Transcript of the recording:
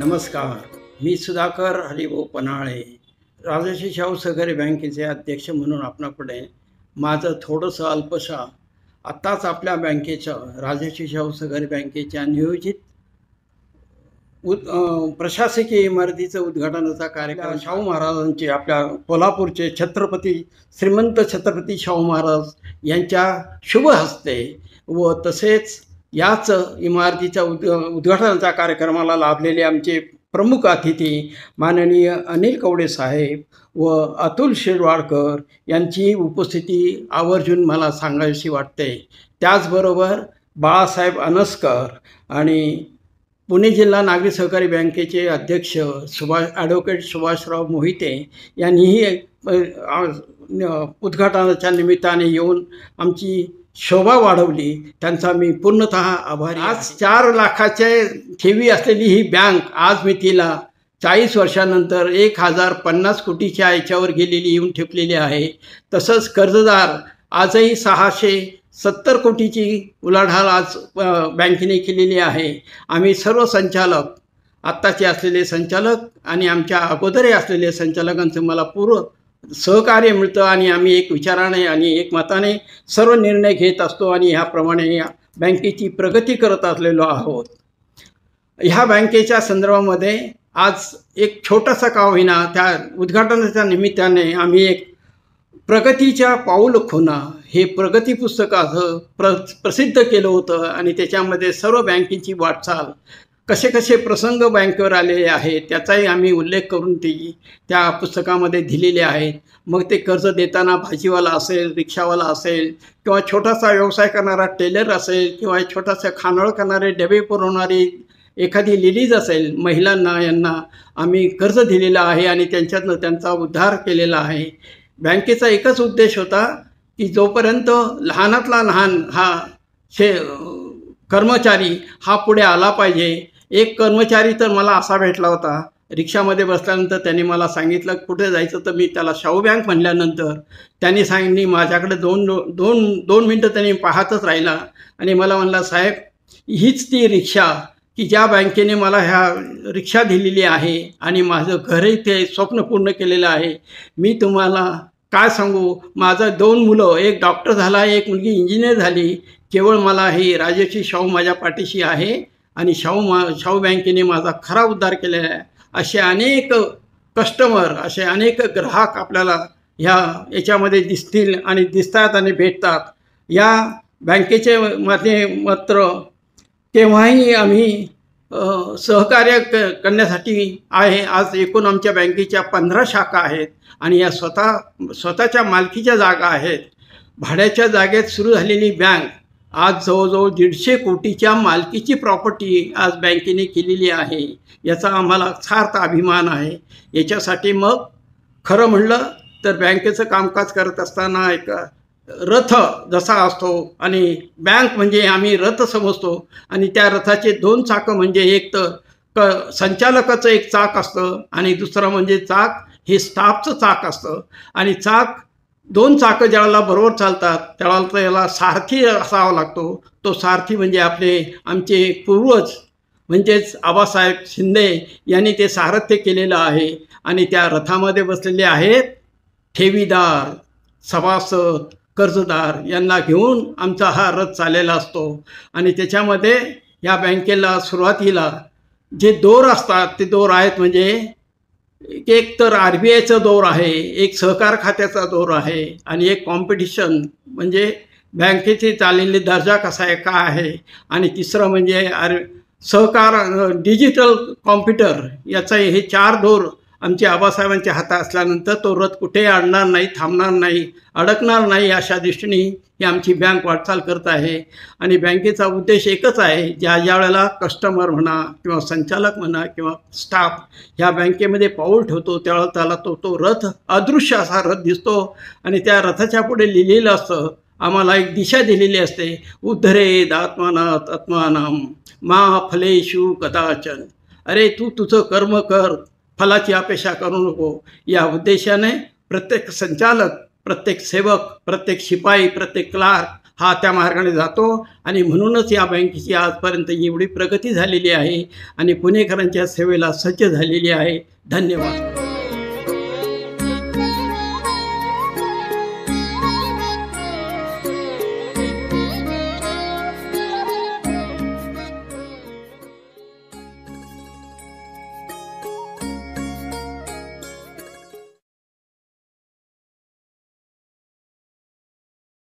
नमस्कार, मी सुधाकर हरिभाऊ पन्हाळे, राजर्षी शाहू सहकारी बँकेचे अध्यक्ष म्हणून आपणापुढे माझं थोडंसं अल्पशा आत्ताच आपल्या बँकेचं राजर्षी शाहू सहकारी बँकेच्या नियोजित प्रशासकीय इमारतीचं उद्घाटनाचा कार्यक्रम शाहू महाराजांचे आपल्या कोल्हापूरचे छत्रपती श्रीमंत छत्रपती शाहू महाराज यांच्या शुभ हस्ते व तसेच याच इमारतीच्या उद्घाटनाच्या कार्यक्रमाला लाभलेले आमचे प्रमुख अतिथी माननीय अनिल कवडे साहेब व अतुल शिरवाडकर यांची उपस्थिती आवर्जून मला सांगायची वाटते। त्याचबरोबर बाळासाहेब अनसकर आणि पुणे जिल्हा नागरी सहकारी बँकेचे अध्यक्ष ॲडव्होकेट सुभाषराव मोहिते यांनीही उद्घाटनाच्या निमित्ताने येऊन आमची शोभा वाढवली, त्यांचा मी पूर्णतः आभारी। आज 4 लाखाचे ठेवी असलेली ही बँक आज मी तिला 40 वर्षानंतर 1050 कोटीच्या याच्यावर गेलेली येऊन ठेपलेली आहे। तसंच कर्जदार आजही 670 कोटीची उलाढाल आज बँकेने केलेली आहे। आम्ही सर्व संचालक, आत्ताचे असलेले संचालक आणि आमच्या अगोदरही असलेले संचालकांचं मला पूर्ण सहकार्य मिळतं आणि आम्ही एक विचाराने आणि एक मताने सर्व निर्णय घेत असतो आणि ह्याप्रमाणे या बँकेची प्रगती करत असलेलो आहोत। ह्या बँकेच्या संदर्भामध्ये आज एक छोटासा का होईना त्या उद्घाटनाच्या निमित्ताने आम्ही एक प्रगतीच्या पाऊल खुणा हे प्रगती पुस्तकाचं प्रसिद्ध केलं होतं आणि त्याच्यामध्ये सर्व बँकेची वाटचाल कसे कसे प्रसंग बँकेवर आलेले आहेत त्याचाही आम्ही उल्लेख करून त्या पुस्तकामध्ये दिलेले आहेत। मग ते कर्ज देताना भाजीवाला असेल, रिक्षावाला असेल किंवा छोटासा व्यवसाय करणारा टेलर असेल किंवा छोटासा खानोळ करणारे डबे पुरवणारी एखादी लेडीज असेल, महिलांना यांना आम्ही कर्ज दिलेलं आहे आणि त्यांच्यातनं त्यांचा उद्धार केलेला आहे। बँकेचा एकच उद्देश होता की जोपर्यंत लहानातला लहान हा कर्मचारी हा पुढे आला पाहिजे। एक कर्मचारी तर मला असा भेटला होता, रिक्षामध्ये बसल्यानंतर त्यांनी मला सांगितलं कुठे जायचं, तर मी त्याला शाहू बँक म्हणल्यानंतर त्यांनी सांगितली माझ्याकडे दोन मिनटं त्यांनी पाहतच राहिला आणि मला म्हणला, साहेब हीच ती रिक्षा की ज्या बँकेने मला ह्या रिक्षा दिलेली आहे आणि माझं घरही ते स्वप्न पूर्ण केलेलं आहे। मी तुम्हाला काय सांगू, माझं 2 मुलं, एक डॉक्टर झाला, एक मुलगी इंजिनियर झाली, केवळ मला ही राजर्षी शाहू माझ्या पाठीशी आहे आणि शाहू बँकेने माझा खरा उद्धार केलेला आहे। असे अनेक कस्टमर, असे अनेक ग्राहक आपल्याला याच्यामध्ये दिसतील आणि दिसतात आणि भेटतात। या बँकेचे मात्र केव्हाही आम्ही सहकार्य करण्यासाठी आहे। आज एकूण आमच्या बँकेच्या 15 शाखा आहेत आणि या स्वतःच्या मालकीच्या जागा आहेत। भाड्याच्या जागेत सुरू झालेली बँक आज जवळजवळ 150 कोटीच्या मालकीची प्रॉपर्टी आज बँकेने केलेली आहे। याचा आम्हाला सार्थ अभिमान आहे। याच्यासाठी मग खरं म्हणलं तर बँकेचं कामकाज करत असताना एक रथ जसा असतो आणि बँक म्हणजे आम्ही रथ समजतो आणि त्या रथाचे 2 चाकं म्हणजे एक तर संचालकाचं एक चाक असतं आणि दुसरं म्हणजे चाक हे स्टाफचं चाक असतं आणि 2 चाकं ज्यावेळेला बरोबर चालतात त्यावेळेला याला सारथी असावा लागतो। तो सारथी म्हणजे आमचे पूर्वज म्हणजेच आबासाहेब शिंदे यांनी ते सारथ्य केलेलं आहे आणि त्या रथामध्ये बसलेले आहेत ठेवीदार, सभासद, कर्जदार यांना घेऊन आमचा हा रथ चाललेला असतो आणि त्याच्यामध्ये या बँकेला सुरुवातीला जे दोर असतात ते दोर आहेत म्हणजे एक तर RBIचा दौर आहे, एक सहकार खात्याचा दौर आहे आणि एक कॉम्पिटिशन म्हणजे बँकेची चाललेली दर्जा कसा आहे, काय आहे आणि तिसरं म्हणजे सहकार डिजिटल कॉम्प्युटर याचा हे 4 दौर आमच्या आबासाहेबांच्या हातात असल्यानंतर तो रथ कुठेही अडणार नाही, थांबणार नाही, अडकणार नाही अशा दृष्टीने ही आमची बँक वाटचाल करत आहे. आणि बँकेचा उद्देश एकच आहे, ज्या वेळेला कस्टमर म्हणा किंवा संचालक म्हणा किंवा स्टाफ ह्या बँकेमध्ये पाऊल ठेवतो त्यावेळेला त्याला तो रथ अदृश्य असा रथ दिसतो आणि त्या रथाच्या पुढे लिहिलेलं असतं, आम्हाला एक दिशा दिलेली असते, उद्धरेद आत्मानात आत्मानम मा फलेषु कदाचन. अरे तू तुझं कर्म कर, फलाची अपेक्षा करू नको. या उद्देशाने प्रत्येक संचालक, प्रत्येक सेवक, प्रत्येक शिपाई, प्रत्येक क्लार्क हा त्या मार्गाने जातो आणि म्हणूनच या बँकेची आजपर्यंत एवढी प्रगती झालेली आहे आणि पुणेकरांच्या सेवेला सज्ज झालेली आहे. धन्यवाद.